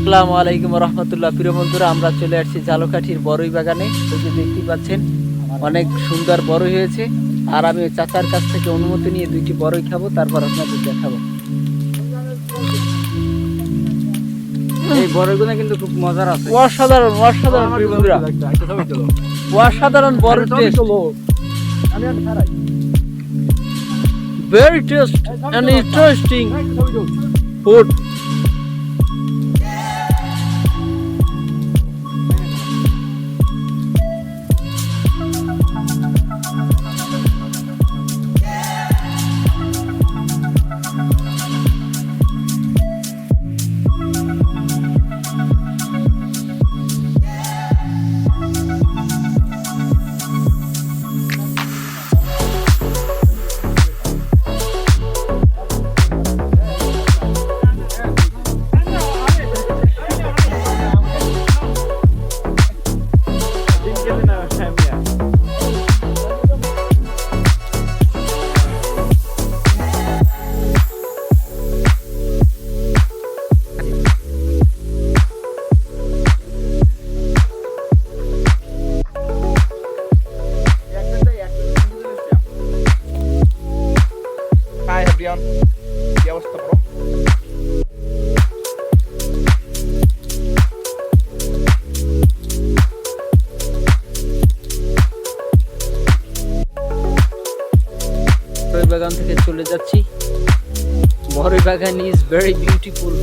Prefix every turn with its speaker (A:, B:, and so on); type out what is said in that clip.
A: আসসালামু আলাইকুম রহমতুল্লাহ। প্রিয় বন্ধুরা, আমরা চলে আসছি ঝালকাঠির বড়ই বাগানে। এই যে দেখতে পাচ্ছেন অনেক সুন্দর বড়ই হয়েছে। আর আমি চাচার কাছ থেকে অনুমতি নিয়ে দুইটি বড়ই খাবো, তারপর আপনাদের দেখাবো।
B: এই বড়গুলো কিন্তু খুব মজার আছে।
A: অসাধারণ অসাধারণ প্রিয় বন্ধুরা, অসাধারণ বড় test, very taste and interesting food.
C: Hi everyone, কি অবস্থা bro?
A: বড়ই বাগান থেকে চলে যাচ্ছি। বড়ই বাগান ইজ ভেরি বিউটিফুল।